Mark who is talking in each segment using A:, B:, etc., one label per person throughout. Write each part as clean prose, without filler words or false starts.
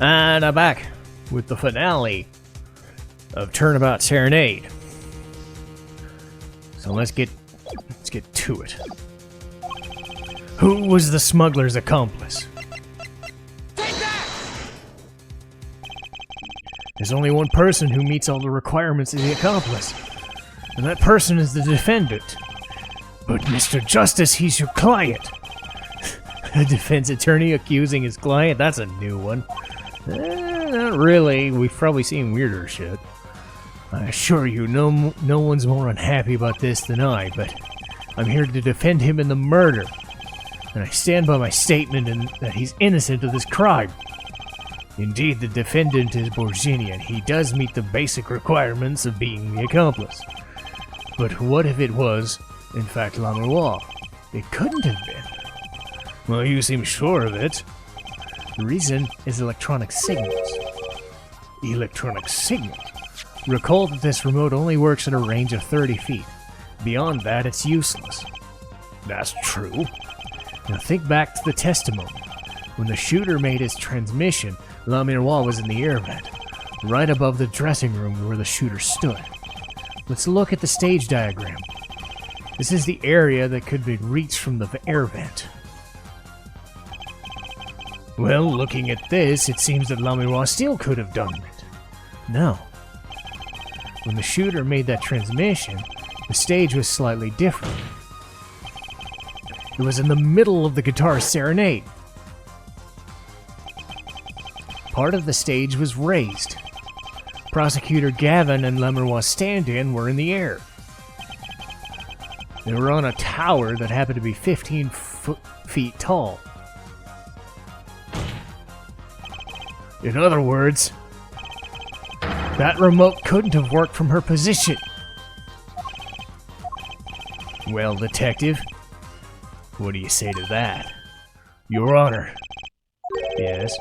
A: And I'm back with the finale of Turnabout Serenade. So let's get to it. Who was the smuggler's accomplice?
B: Take that!
A: There's only one person who meets all the requirements of the accomplice, and that person is the defendant. But Mr. Justice, he's your client. A defense attorney accusing his client? That's a new one. Not really. We've probably seen weirder shit. I assure you, no one's more unhappy about this than I, but I'm here to defend him in the murder. And I stand by my statement that he's innocent of this crime. Indeed, the defendant is Borgini, and he does meet the basic requirements of being the accomplice. But what if it was, in fact, Lamoureux? It couldn't have been. Well, you seem sure of it. The reason is electronic signals. Electronic signals? Recall that this remote only works at a range of 30 feet. Beyond that, it's useless. That's true. Now think back to the testimony. When the shooter made his transmission, Lamoureux was in the air vent, right above the dressing room where the shooter stood. Let's look at the stage diagram. This is the area that could be reached from the air vent. Well, looking at this, it seems that Lamoureux still could have done it. No. When the shooter made that transmission, the stage was slightly different. It was in the middle of the guitar Serenade. Part of the stage was raised. Prosecutor Gavin and Lamoureux' stand-in were in the air. They were on a tower that happened to be 15 feet tall. In other words, that remote couldn't have worked from her position. Well, detective, what do you say to that? Your Honor. Yes?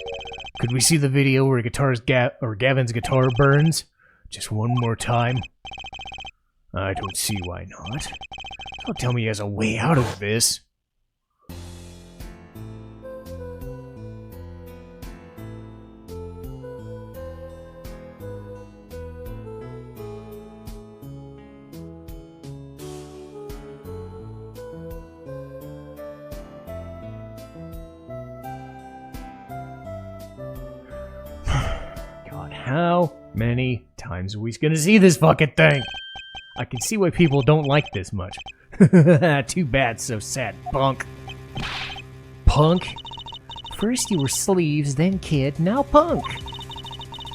A: Could we see the video where Gavin's guitar burns? Just one more time? I don't see why not. Don't tell me he has a way out of this. How many times are we gonna see this fucking thing? I can see why people don't like this much. Too bad, so sad, punk. Punk? First you were sleeves, then kid, now punk.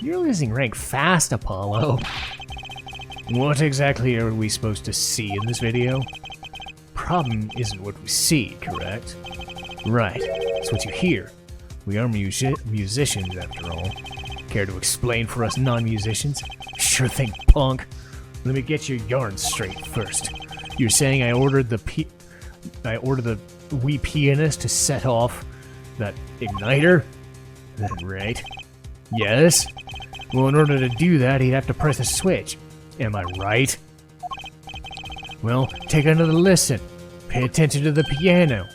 A: You're losing rank fast, Apollo. What exactly are we supposed to see in this video? Problem isn't what we see, correct? Right, it's what you hear. We are musicians, after all. Care to explain for us non-musicians? Sure thing, punk. Let me get your yarn straight first. You're saying I ordered the wee pianist to set off that igniter? Is that right? Yes? Well, in order to do that, he'd have to press a switch. Am I right? Well, take another listen. Pay attention to the piano.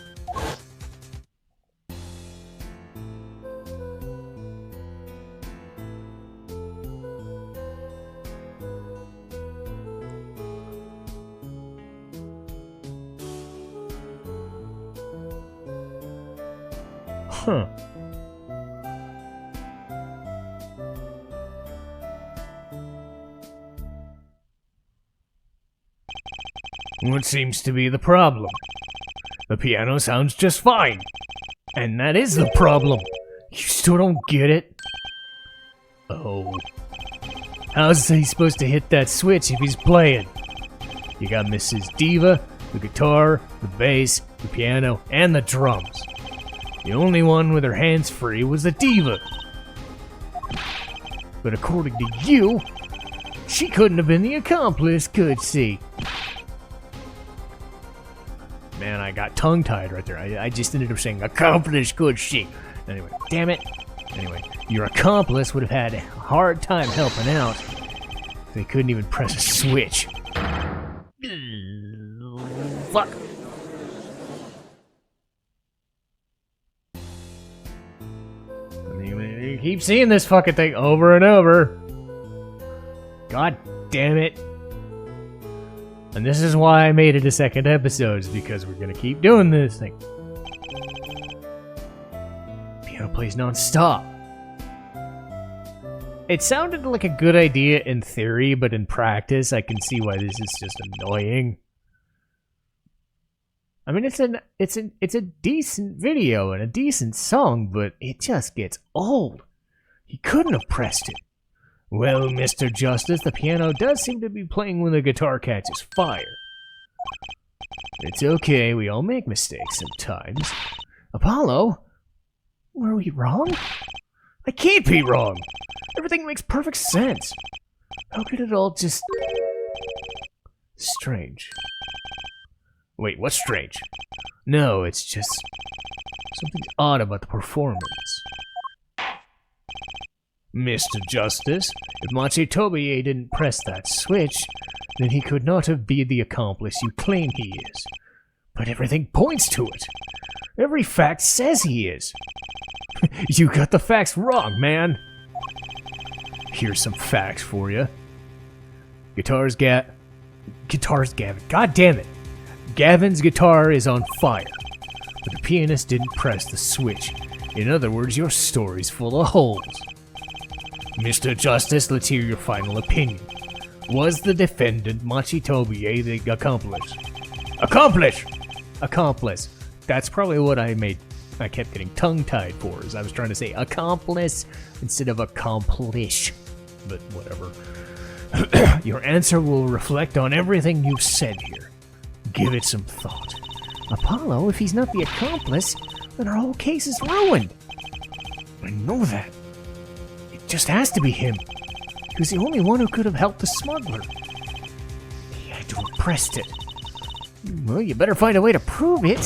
A: Huh. What seems to be the problem? The piano sounds just fine. And that is the problem. You still don't get it? Oh. How's he supposed to hit that switch if he's playing? You got Mrs. Diva, the guitar, the bass, the piano, and the drums. The only one with her hands free was the diva. But according to you, she couldn't have been the accomplice, could she? Man, I got tongue-tied right there. I just ended up saying accomplice, could she? Anyway, damn it. Anyway, your accomplice would have had a hard time helping out if they couldn't even press a switch. Fuck. Anyway, keep seeing this fucking thing over and over. God damn it. And this is why I made it a second episode, is because we're gonna keep doing this thing. Piano plays non-stop. It sounded like a good idea in theory, but in practice, I can see why this is just annoying. I mean, it's a decent video and a decent song, but it just gets old. He couldn't have pressed it. Well, Mr. Justice, the piano does seem to be playing when the guitar catches fire. It's okay, we all make mistakes sometimes. Apollo? Were we wrong? I can't be wrong! Everything makes perfect sense. How could it all just... strange. Wait, what's strange? No, it's just... something odd about the performance. Mr. Justice, if Machitobier didn't press that switch, then he could not have been the accomplice you claim he is. But everything points to it. Every fact says he is. You got the facts wrong, man. Here's some facts for you. Guitar's Gavin. God damn it. Gavin's guitar is on fire, but the pianist didn't press the switch. In other words, your story's full of holes. Mr. Justice, let's hear your final opinion. Was the defendant Machitobier the accomplice? Accomplice. That's probably what I kept getting tongue-tied for, as I was trying to say accomplice instead of accomplish. But whatever. Your answer will reflect on everything you've said here. Give it some thought. Apollo, if he's not the accomplice, then our whole case is ruined. I know that. It just has to be him. He was the only one who could have helped the smuggler. He had to have pressed it. Well, you better find a way to prove it.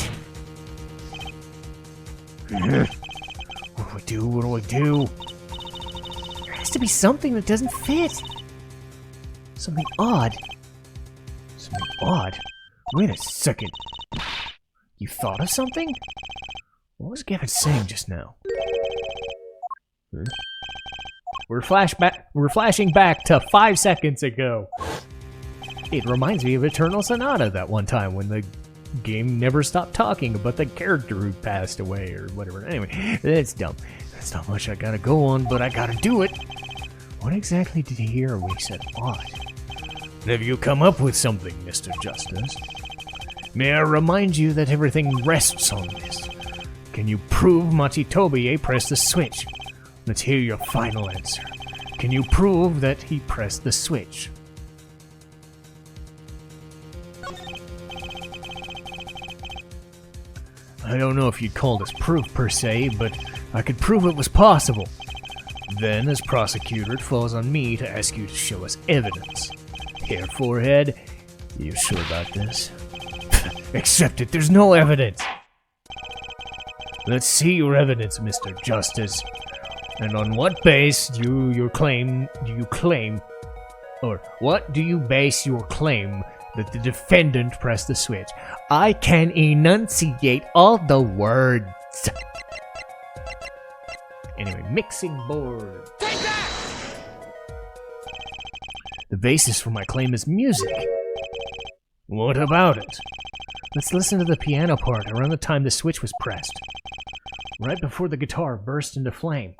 A: What do I do? There has to be something that doesn't fit. Something odd. Wait a second. You thought of something? What was Gavin saying just now? Huh? We're flashing back to 5 seconds ago. It reminds me of Eternal Sonata that one time when the game never stopped talking about the character who passed away or whatever. Anyway, that's dumb. That's not much I gotta go on, but I gotta do it. What exactly did he hear when he said odd? Have you come up with something, Mr. Justice? May I remind you that everything rests on this. Can you prove Machitobier pressed the switch? Let's hear your final answer. Can you prove that he pressed the switch? I don't know if you'd call this proof per se, but I could prove it was possible. Then, as prosecutor, it falls on me to ask you to show us evidence. Hair forehead, you sure about this? Accept it, there's no evidence! Let's see your evidence, Mr. Justice. And on what base do you claim, or what do you base your claim that the defendant pressed the switch? I can enunciate all the words. Anyway, mixing board.
B: Take that!
A: The basis for my claim is music. What about it? Let's listen to the piano part around the time the switch was pressed. Right before the guitar burst into flame.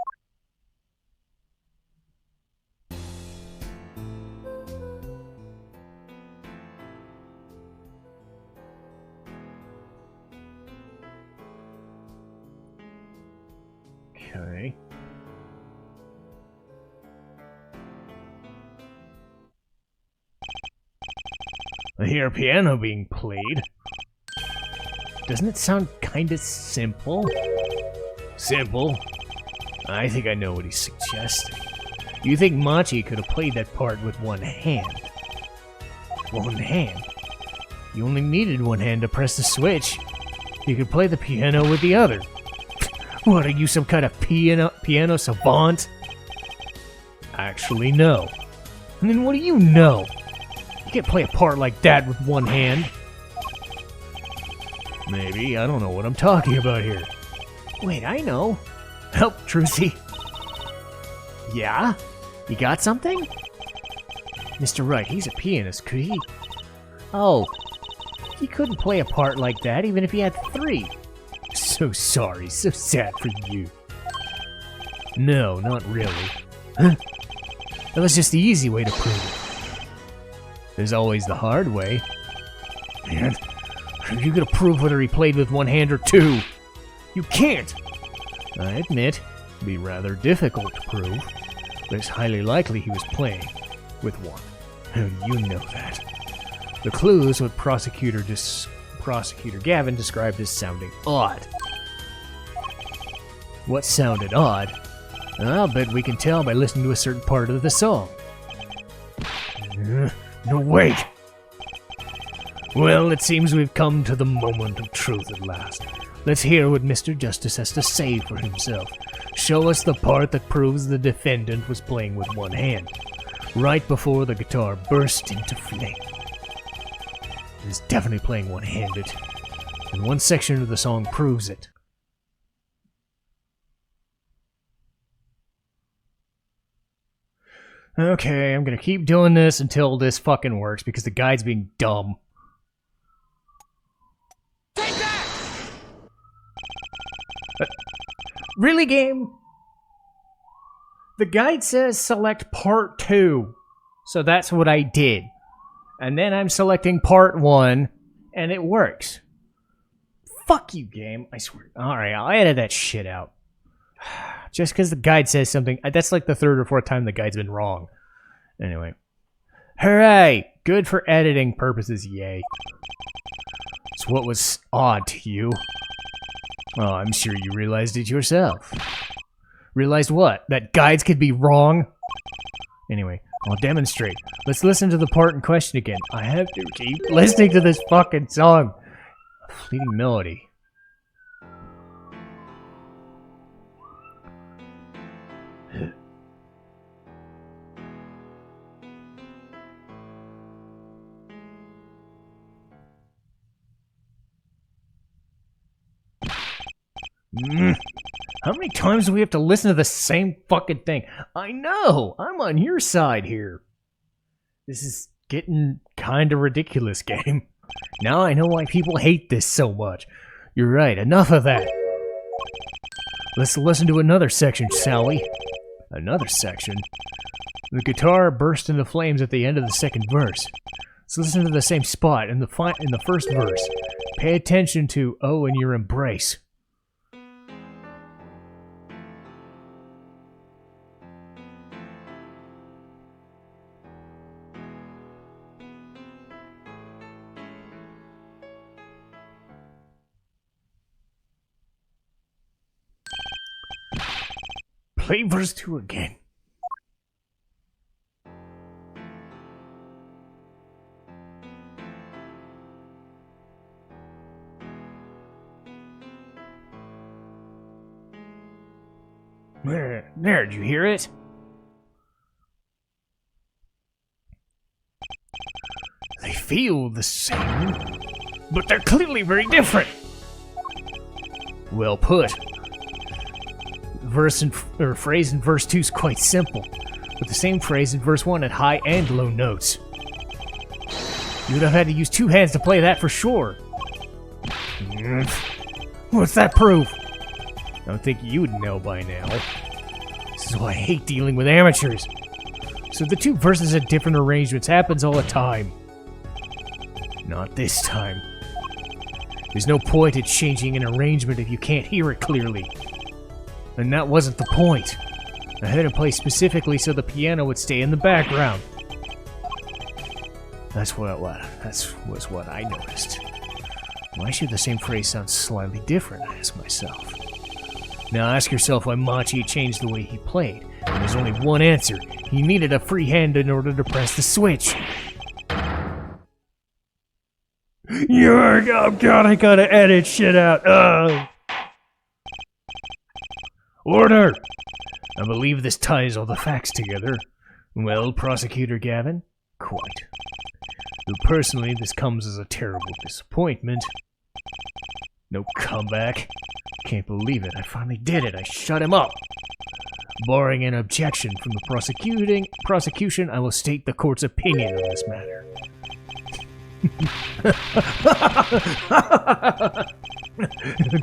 A: Okay. I hear a piano being played. Doesn't it sound kinda simple? Simple? I think I know what he's suggesting. You think Machi could have played that part with one hand? One hand? You only needed one hand to press the switch. You could play the piano with the other. What, are you some kind of piano savant? Actually, no. And then what do you know? You can't play a part like that with one hand. Maybe, I don't know what I'm talking about here. Wait, I know. Help, Trucy. Yeah? You got something? Mr. Wright, he's a pianist, could he? Oh, he couldn't play a part like that even if he had 3. So sorry, so sad for you. No, not really. Huh? That was just the easy way to prove it. There's always the hard way. Man, how are you gonna prove whether he played with 1 hand or 2? You can't! I admit, it'd be rather difficult to prove, but it's highly likely he was playing with 1. How do you know that? The clue is what Prosecutor Gavin described as sounding odd. What sounded odd? I'll bet we can tell by listening to a certain part of the song. No, wait! Well, it seems we've come to the moment of truth at last. Let's hear what Mr. Justice has to say for himself. Show us the part that proves the defendant was playing with 1 hand, right before the guitar burst into flame. He was definitely playing one-handed, and one section of the song proves it. Okay, I'm gonna keep doing this until this fucking works, because the guide's being dumb.
B: Take that!
A: Really, game? The guide says select part 2, so that's what I did. And then I'm selecting part 1, and it works. Fuck you, game, I swear. Alright, I'll edit that shit out. Just because the guide says something, that's like the 3rd or 4th time the guide's been wrong. Anyway. Hooray! Good for editing purposes, yay. So what was odd to you? Oh, I'm sure you realized it yourself. Realized what? That guides could be wrong? Anyway, I'll demonstrate. Let's listen to the part in question again. I have to keep listening to this fucking song. A fleeting melody. How many times do we have to listen to the same fucking thing? I know! I'm on your side here. This is getting kinda ridiculous, game. Now I know why people hate this so much. You're right, enough of that. Let's listen to another section, shall we? Another section? The guitar burst into flames at the end of the 2nd verse. Let's listen to the same spot in the 1st verse. Pay attention to "Oh, in Your Embrace." Play verse 2 again. There, did you hear it? They feel the same, but they're clearly very different. Well put. Phrase in verse 2 is quite simple, with the same phrase in verse 1 at high and low notes. You would have had to use 2 hands to play that for sure. What's that proof? I don't think you'd know by now. This is why I hate dealing with amateurs. So the 2 verses at different arrangements happens all the time. Not this time. There's no point in changing an arrangement if you can't hear it clearly. And that wasn't the point. I had it play specifically so the piano would stay in the background. That's what I noticed. Why should the same phrase sound slightly different, I ask myself. Now ask yourself why Machi changed the way he played. And there's only one answer. He needed a free hand in order to press the switch. Oh god, I gotta edit shit out. Order! I believe this ties all the facts together. Well, Prosecutor Gavin? Quite. Though personally, this comes as a terrible disappointment. No comeback. Can't believe it. I finally did it. I shut him up. Barring an objection from the prosecution, I will state the court's opinion on this matter.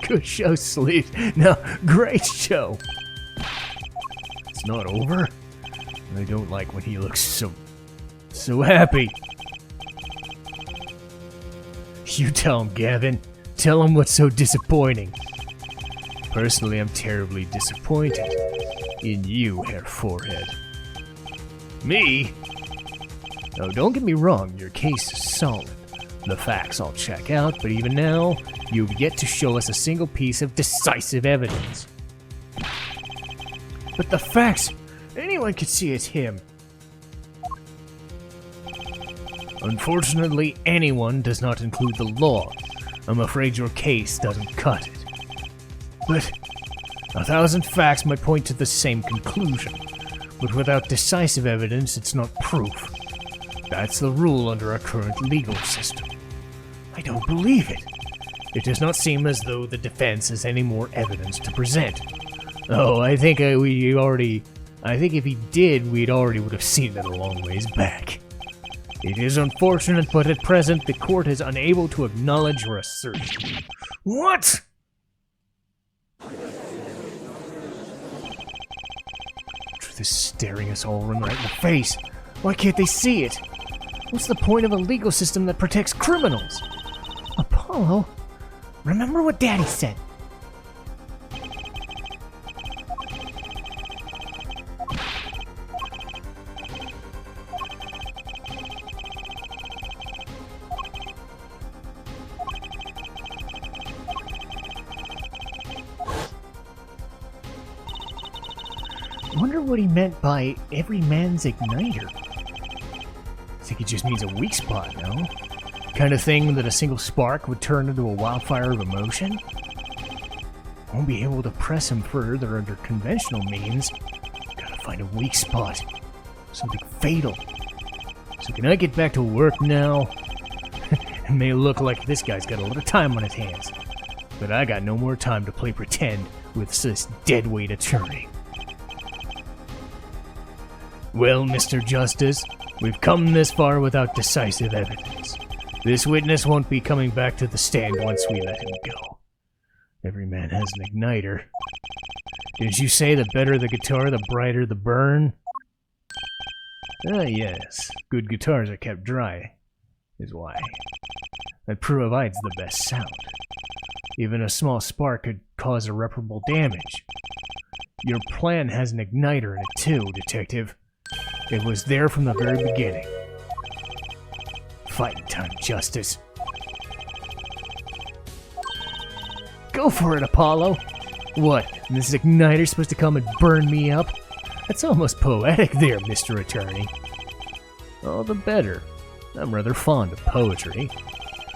A: Good show, Sleeve. No, great show. It's not over. I don't like when he looks so happy. You tell him, Gavin. Tell him what's so disappointing. Personally, I'm terribly disappointed in you, Herr Forehead. Me? Oh, don't get me wrong, your case is solid. The facts I'll check out, but even now, you've yet to show us a single piece of decisive evidence. But the facts, anyone could see it's him. Unfortunately, anyone does not include the law. I'm afraid your case doesn't cut it. But 1,000 facts might point to the same conclusion. But without decisive evidence, it's not proof. That's the rule under our current legal system. I don't believe it. It does not seem as though the defense has any more evidence to present. Oh, I think if he did, we'd already would have seen it a long ways back. It is unfortunate, but at present the court is unable to acknowledge your assertion. What? Truth is staring us all right in the face. Why can't they see it? What's the point of a legal system that protects criminals? Apollo, remember what Daddy said. Wonder what he meant by every man's igniter. I think he just means a weak spot, no? Kind of thing that a single spark would turn into a wildfire of emotion? Won't be able to press him further under conventional means. Gotta find a weak spot. Something fatal. So can I get back to work now? It may look like this guy's got a lot of time on his hands. But I got no more time to play pretend with this deadweight attorney. Well, Mr. Justice, we've come this far without decisive evidence. This witness won't be coming back to the stand once we let him go. Every man has an igniter. Did you say the better the guitar, the brighter the burn? Ah, yes. Good guitars are kept dry, is why. That provides the best sound. Even a small spark could cause irreparable damage. Your plan has an igniter in it too, Detective. It was there from the very beginning. Fighting time, Justice. Go for it, Apollo. What, this igniter's supposed to come and burn me up? That's almost poetic there, Mr. Attorney. All the better. I'm rather fond of poetry,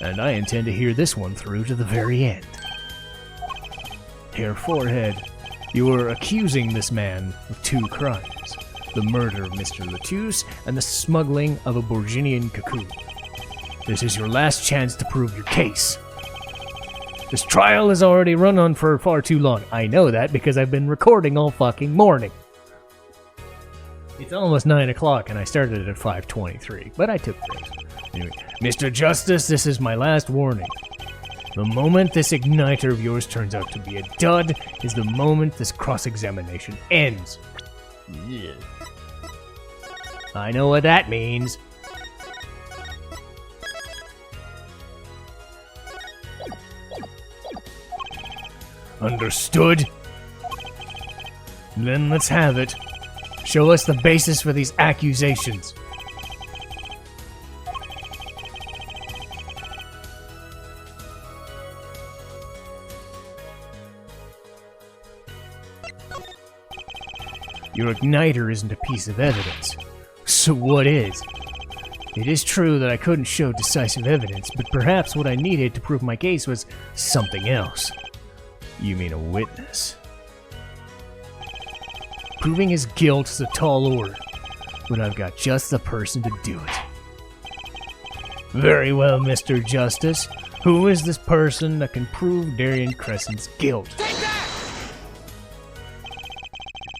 A: and I intend to hear this one through to the very end. Herr Forehead, you are accusing this man of 2 crimes. The murder of Mr. Latouche and the smuggling of a Borginian cocoon. This is your last chance to prove your case. This trial has already run on for far too long. I know that because I've been recording all fucking morning. It's almost 9 o'clock and I started it at 5:23, but I took breaks. Anyway, Mr. Justice, this is my last warning. The moment this igniter of yours turns out to be a dud is the moment this cross-examination ends. Yeah. I know what that means. Understood? Then let's have it. Show us the basis for these accusations. Your igniter isn't a piece of evidence. So what is? It is true that I couldn't show decisive evidence, but perhaps what I needed to prove my case was something else. You mean a witness? Proving his guilt is a tall order, but I've got just the person to do it. Very well, Mr. Justice. Who is this person that can prove Daryan Crescent's guilt?
B: Take that!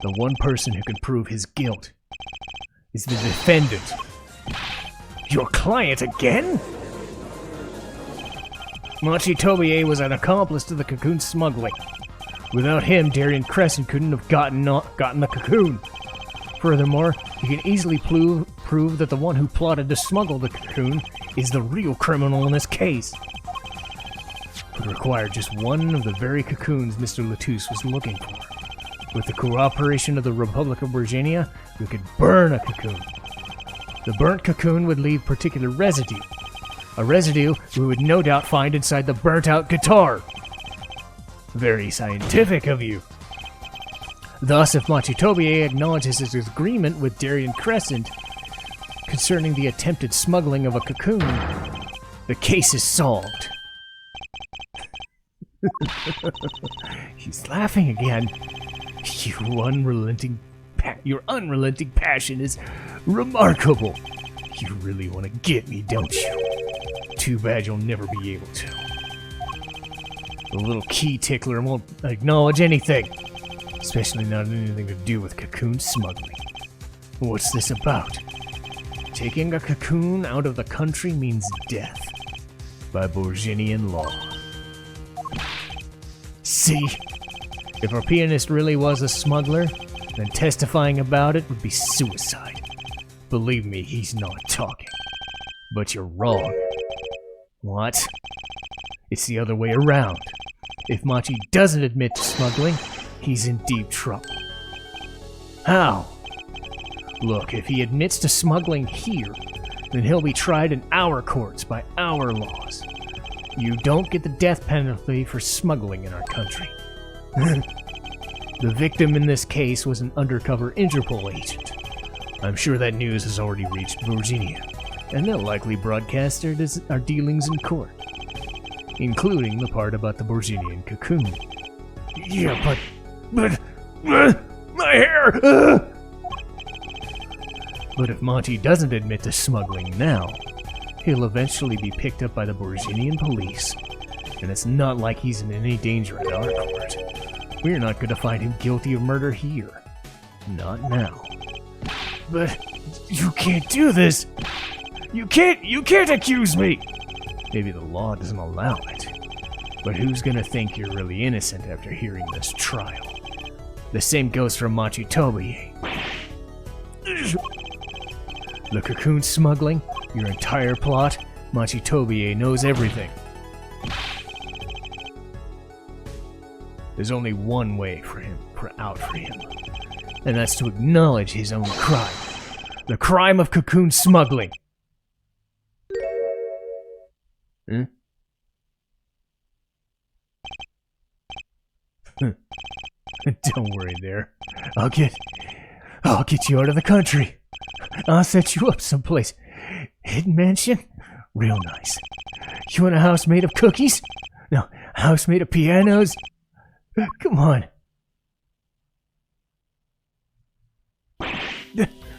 A: The one person who can prove his guilt is the defendant. Your client again? Machi Tobie was an accomplice to the cocoon smuggling. Without him, Daryan Crescend couldn't have gotten the cocoon. Furthermore, you can easily prove that the one who plotted to smuggle the cocoon is the real criminal in this case. It would require just one of the very cocoons Mr. Latouche was looking for. With the cooperation of the Republic of Virginia, we could burn a cocoon. The burnt cocoon would leave particular residue. A residue we would no doubt find inside the burnt-out guitar. Very scientific of you. Thus, if Machi Tobie acknowledges his agreement with Daryan Crescend concerning the attempted smuggling of a cocoon, the case is solved. He's laughing again. Your unrelenting passion is remarkable. You really want to get me, don't you? Too bad you'll never be able to. The little key tickler won't acknowledge anything, especially not anything to do with cocoon smuggling. What's this about? Taking a cocoon out of the country means death by Borginian law. See? If our pianist really was a smuggler, then testifying about it would be suicide. Believe me, he's not talking. But you're wrong. What? It's the other way around. If Machi doesn't admit to smuggling, he's in deep trouble. How? Look, if he admits to smuggling here, then he'll be tried in our courts by our laws. You don't get the death penalty for smuggling in our country. The victim in this case was an undercover Interpol agent. I'm sure that news has already reached Virginia, and they'll likely broadcast our dealings in court, including the part about the Borginian cocoon. Yeah, but my hair! But if Monty doesn't admit to smuggling now, he'll eventually be picked up by the Borginian police, and it's not like he's in any danger in our court. We're not going to find him guilty of murder here. Not now. But you can't do this! You can't accuse me! Maybe the law doesn't allow it. But who's gonna think you're really innocent after hearing this trial? The same goes for Machi Tobie. The cocoon smuggling, your entire plot, Machi Tobie knows everything. There's only one way out for him, and that's to acknowledge his own crime. The crime of cocoon smuggling. Don't worry there. I'll get you out of the country. I'll set you up someplace. Hidden mansion? Real nice. You want a house made of cookies? No, a house made of pianos? Come on.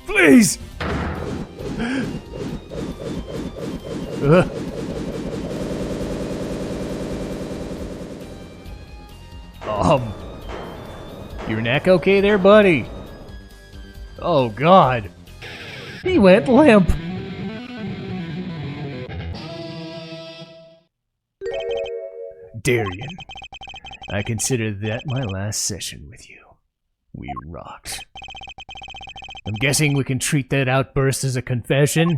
A: Please! Your neck okay there, buddy? Oh, God. He went limp. Daryan, I consider that my last session with you. We rocked. I'm guessing we can treat that outburst as a confession?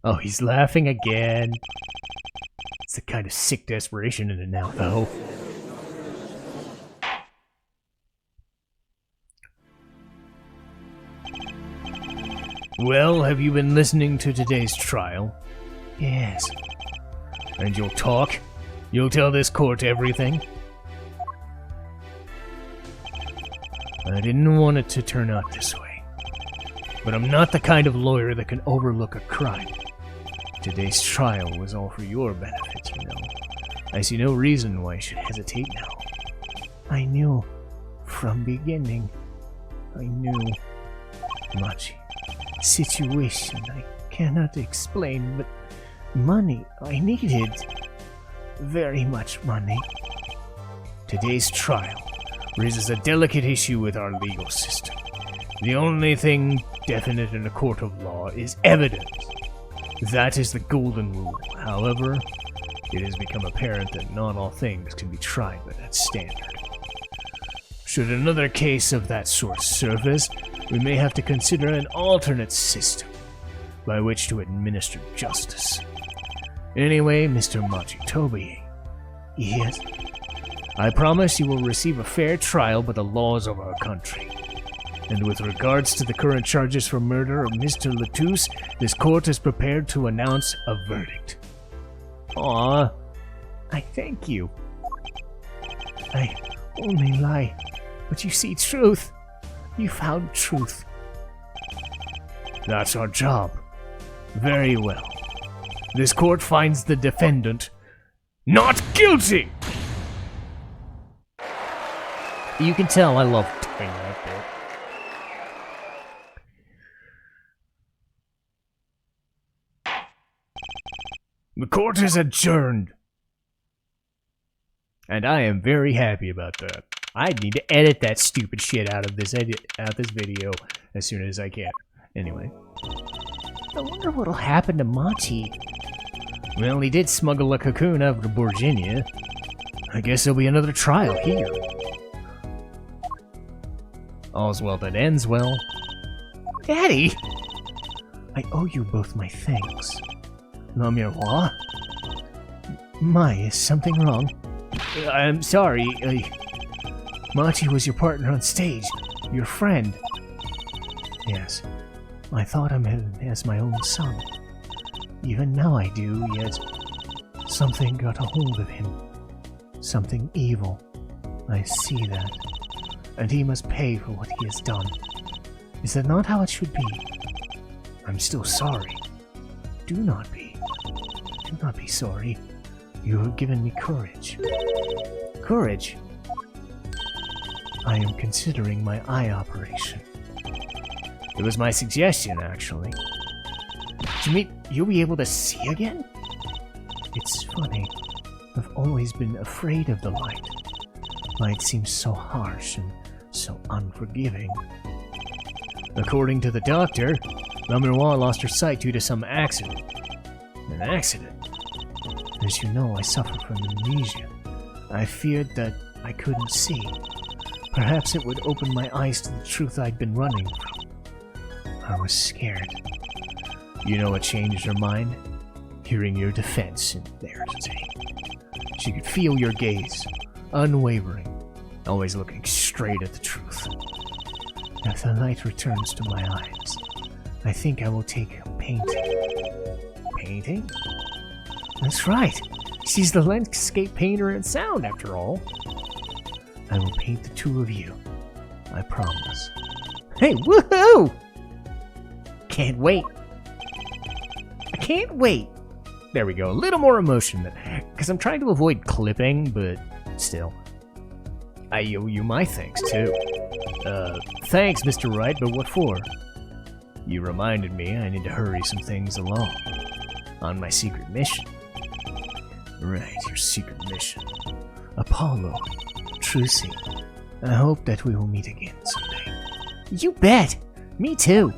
A: Oh, he's laughing again. It's the kind of sick desperation in it now, though. Well, have you been listening to today's trial? Yes. And you'll talk? You'll tell this court everything? I didn't want it to turn out this way. But I'm not the kind of lawyer that can overlook a crime. Today's trial was all for your benefit, you know. I see no reason why you should hesitate now. I knew. From beginning. I knew. Machi. Situation I cannot explain, but money I needed. Very much money. Today's trial raises a delicate issue with our legal system. The only thing definite in a court of law is evidence. That is the golden rule. However, it has become apparent that not all things can be tried by that standard. Should another case of that sort surface, we may have to consider an alternate system by which to administer justice. Anyway, Mr. Machitobi, yes, I promise you will receive a fair trial by the laws of our country. And with regards to the current charges for murder of Mr. Latouche, this court is prepared to announce a verdict. Aw, I thank you. I only lie, but you see truth. You found truth. That's our job. Very well. This court finds the defendant not guilty! You can tell I love doing that bit. The court is adjourned. And I am very happy about that. I need to edit that stupid shit out of this video as soon as I can. Anyway. I wonder what'll happen to Machi. Well, he did smuggle a cocoon out of Virginia. I guess there'll be another trial here. All's well that ends well. Daddy! I owe you both my thanks. No miroir? My, is something wrong? I'm sorry, Machi was your partner on stage, your friend. Yes, I thought of him as my own son. Even now I do, yet something got a hold of him. Something evil. I see that. And he must pay for what he has done. Is that not how it should be? I'm still sorry. Do not be. Do not be sorry. You have given me courage. Courage? I am considering my eye operation. It was my suggestion, actually. You'll be able to see again? It's funny. I've always been afraid of the light. Light seems so harsh and so unforgiving. According to the doctor, La Miroir lost her sight due to some accident. An accident? As you know, I suffer from amnesia. I feared that I couldn't see. Perhaps it would open my eyes to the truth I'd been running from. I was scared. You know what changed her mind? Hearing your defense in there today. She could feel your gaze, unwavering, always looking straight at the truth. If the light returns to my eyes, I think I will take a painting. Painting? That's right. She's the landscape painter in sound, after all. I will paint the two of you. I promise. Hey, woohoo! Can't wait. I can't wait. There we go. A little more emotion, because I'm trying to avoid clipping, but still. I owe you my thanks, too. Thanks, Mr. Wright, but what for? You reminded me I need to hurry some things along. On my secret mission. Right, your secret mission. Apollo. Trucy. I hope that we will meet again someday. You bet! Me too!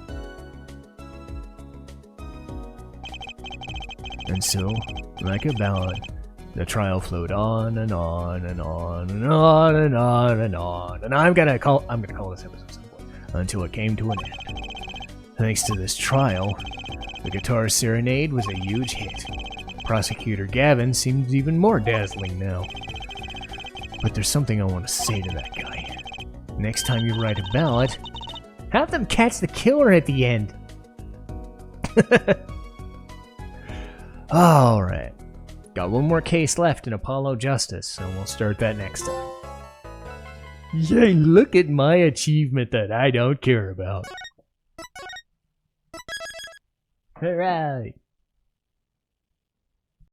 A: And so, like a ballad, the trial flowed on and on and on and on and on and on, and I'm gonna call this episode some point, until it came to an end. Thanks to this trial, the guitar Serenade was a huge hit. Prosecutor Gavin seems even more dazzling now. But there's something I want to say to that guy. Next time you write a ballad, have them catch the killer at the end. Alright. Got one more case left in Apollo Justice, and we'll start that next time. Yay, look at my achievement that I don't care about. Alright.